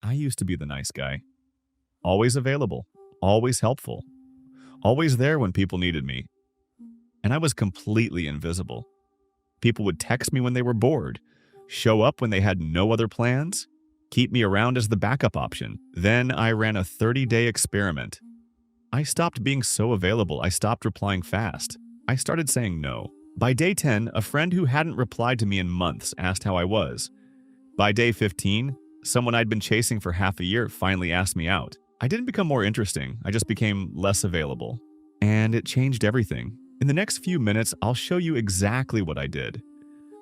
I used to be the nice guy. Always available, always helpful, always there when people needed me. And I was completely invisible. People would text me when they were bored, show up when they had no other plans, keep me around as the backup option. Then I ran a 30-day experiment. I stopped being so available, I stopped replying fast. I started saying no. By day 10, a friend who hadn't replied to me in months asked how I was. By day 15, someone I'd been chasing for half a year finally asked me out. I didn't become more interesting, I just became less available. And it changed everything. In the next few minutes, I'll show you exactly what I did.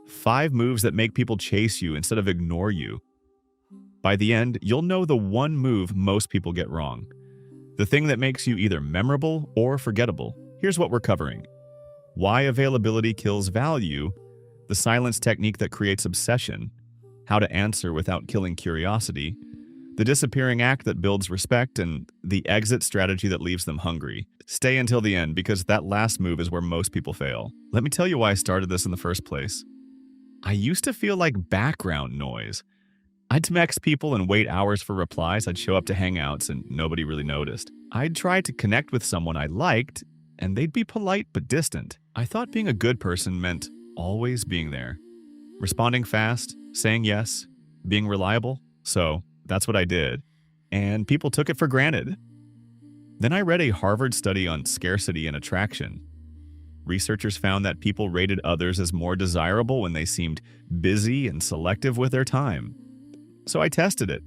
5 moves that make people chase you instead of ignore you. By the end, you'll know the one move most people get wrong. The thing that makes you either memorable or forgettable. Here's what we're covering. Why availability kills value, the silence technique that creates obsession, how to answer without killing curiosity, the disappearing act that builds respect, and the exit strategy that leaves them hungry. Stay until the end because that last move is where most people fail. Let me tell you why I started this in the first place. I used to feel like background noise. I'd text people and wait hours for replies. I'd show up to hangouts and nobody really noticed. I'd try to connect with someone I liked and they'd be polite but distant. I thought being a good person meant always being there. Responding fast, saying yes, being reliable. So that's what I did. And people took it for granted. Then I read a Harvard study on scarcity and attraction. Researchers found that people rated others as more desirable when they seemed busy and selective with their time. So I tested it.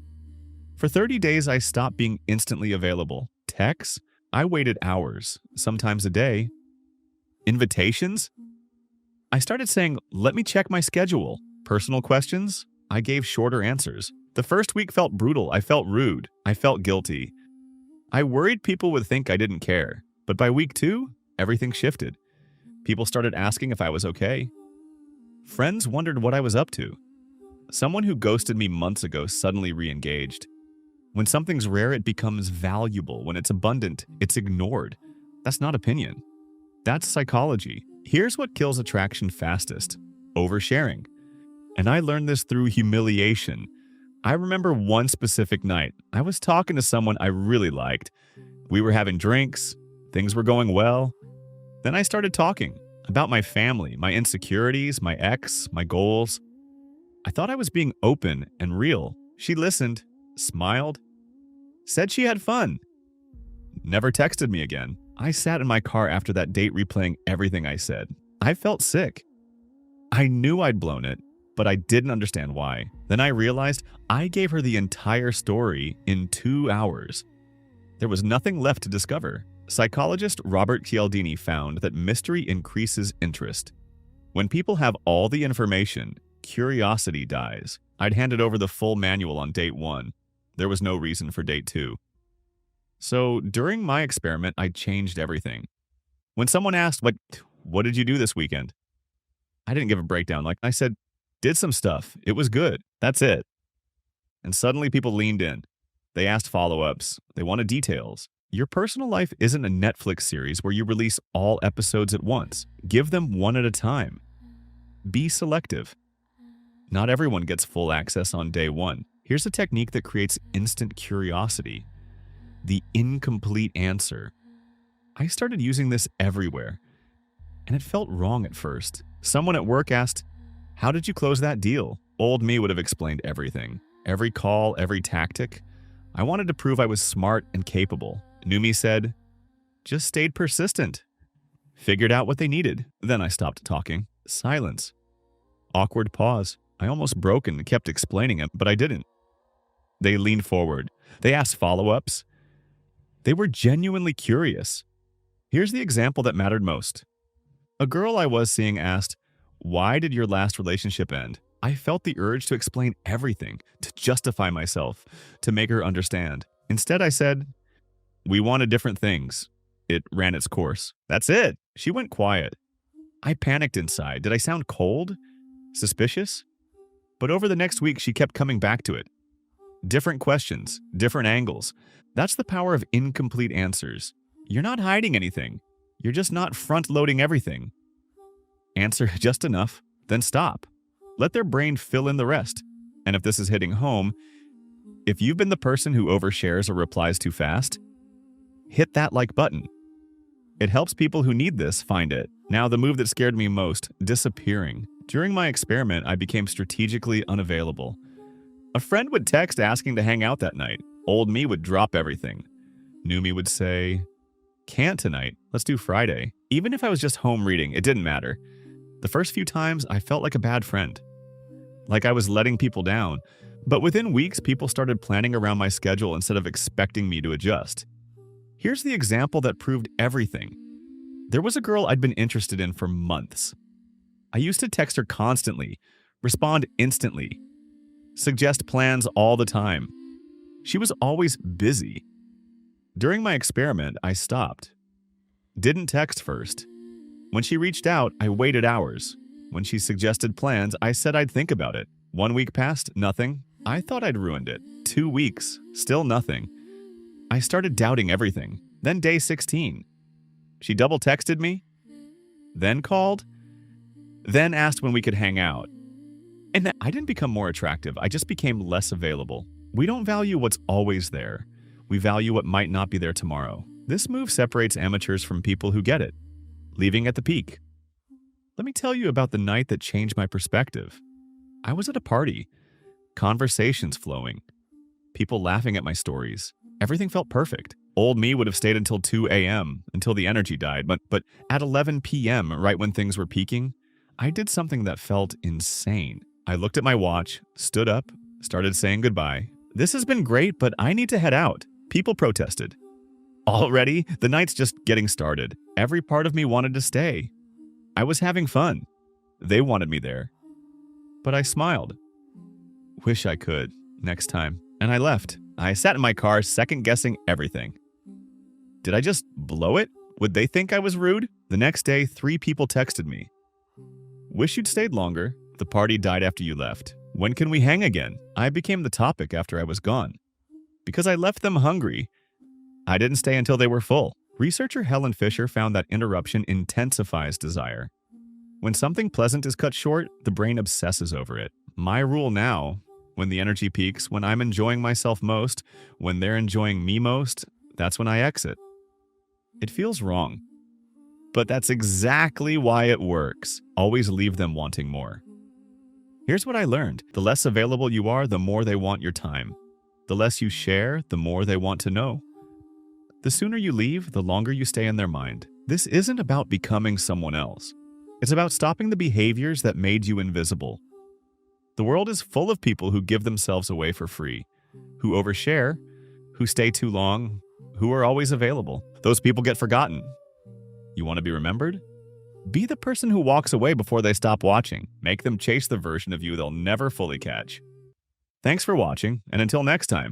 For 30 days, I stopped being instantly available. Texts? I waited hours, sometimes a day. Invitations? I started saying, let me check my schedule. Personal questions? I gave shorter answers. The first week felt brutal. I felt rude. I felt guilty. I worried people would think I didn't care. But by week 2, everything shifted. People started asking if I was okay. Friends wondered what I was up to. Someone who ghosted me months ago suddenly re-engaged. When something's rare, it becomes valuable. When it's abundant, it's ignored. That's not opinion. That's psychology. Here's what kills attraction fastest: oversharing. And I learned this through humiliation. I remember one specific night. I was talking to someone I really liked. We were having drinks. Things were going well. Then I started talking about my family, my insecurities, my ex, my goals. I thought I was being open and real. She listened, smiled, said she had fun. Never texted me again. I sat in my car after that date replaying everything I said. I felt sick. I knew I'd blown it, but I didn't understand why. Then I realized I gave her the entire story in 2 hours. There was nothing left to discover. Psychologist Robert Cialdini found that mystery increases interest. When people have all the information, curiosity dies. I'd handed over the full manual on date 1. There was no reason for date 2. So during my experiment, I changed everything. When someone asked, what did you do this weekend? I didn't give a breakdown. I said, did some stuff. It was good. That's it. And suddenly people leaned in. They asked follow-ups. They wanted details. Your personal life isn't a Netflix series where you release all episodes at once. Give them one at a time. Be selective. Not everyone gets full access on day 1. Here's a technique that creates instant curiosity: the incomplete answer. I started using this everywhere, and it felt wrong at first. Someone at work asked, how did you close that deal? Old me would have explained everything. Every call, every tactic. I wanted to prove I was smart and capable. New me said, just stayed persistent. Figured out what they needed. Then I stopped talking. Silence. Awkward pause. I almost broke and kept explaining it, but I didn't. They leaned forward. They asked follow-ups. They were genuinely curious. Here's the example that mattered most. A girl I was seeing asked, why did your last relationship end? I felt the urge to explain everything, to justify myself, to make her understand. Instead, I said, we wanted different things. It ran its course. That's it. She went quiet. I panicked inside. Did I sound cold? Suspicious? But over the next week, she kept coming back to it. Different questions, different angles. That's the power of incomplete answers. You're not hiding anything. You're just not front-loading everything. Answer just enough, then stop. Let their brain fill in the rest. And if this is hitting home, If you've been the person who overshares or replies too fast, hit that like button. It helps people who need this find it. Now, the move that scared me most, disappearing. During my experiment, I became strategically unavailable. A friend would text asking to hang out that night. Old me would drop everything. New me would say, "Can't tonight. Let's do Friday." Even if I was just home reading, it didn't matter. The first few times, I felt like a bad friend. Like I was letting people down. But within weeks, people started planning around my schedule instead of expecting me to adjust. Here's the example that proved everything. There was a girl I'd been interested in for months. I used to text her constantly, respond instantly, suggest plans all the time. She was always busy. During my experiment, I stopped. Didn't text first. When she reached out, I waited hours. When she suggested plans, I said I'd think about it. 1 week passed, nothing. I thought I'd ruined it. 2 weeks, still nothing. I started doubting everything. Then day 16. She double texted me, then called, then asked when we could hang out. And I didn't become more attractive. I just became less available. We don't value what's always there. We value what might not be there tomorrow. This move separates amateurs from people who get it, leaving at the peak. Let me tell you about the night that changed my perspective. I was at a party, conversations flowing, people laughing at my stories. Everything felt perfect. Old me would have stayed until 2 a.m., until the energy died, but at 11 p.m., right when things were peaking, I did something that felt insane. I looked at my watch, stood up, started saying goodbye. "This has been great, but I need to head out." People protested. Already, the night's just getting started. Every part of me wanted to stay. I was having fun. They wanted me there. But I smiled. Wish I could. Next time. And I left. I sat in my car, second-guessing everything. Did I just blow it? Would they think I was rude? The next day, 3 people texted me. "Wish you'd stayed longer. The party died after you left. When can we hang again?" I became the topic after I was gone. Because I left them hungry. I didn't stay until they were full. Researcher Helen Fisher found that interruption intensifies desire. When something pleasant is cut short, the brain obsesses over it. My rule now, when the energy peaks, when I'm enjoying myself most, when they're enjoying me most, that's when I exit. It feels wrong. But that's exactly why it works. Always leave them wanting more. Here's what I learned. The less available you are, the more they want your time. The less you share, the more they want to know. The sooner you leave, the longer you stay in their mind. This isn't about becoming someone else. It's about stopping the behaviors that made you invisible. The world is full of people who give themselves away for free, who overshare, who stay too long, who are always available. Those people get forgotten. You want to be remembered? Be the person who walks away before they stop watching. Make them chase the version of you they'll never fully catch. Thanks for watching, and until next time.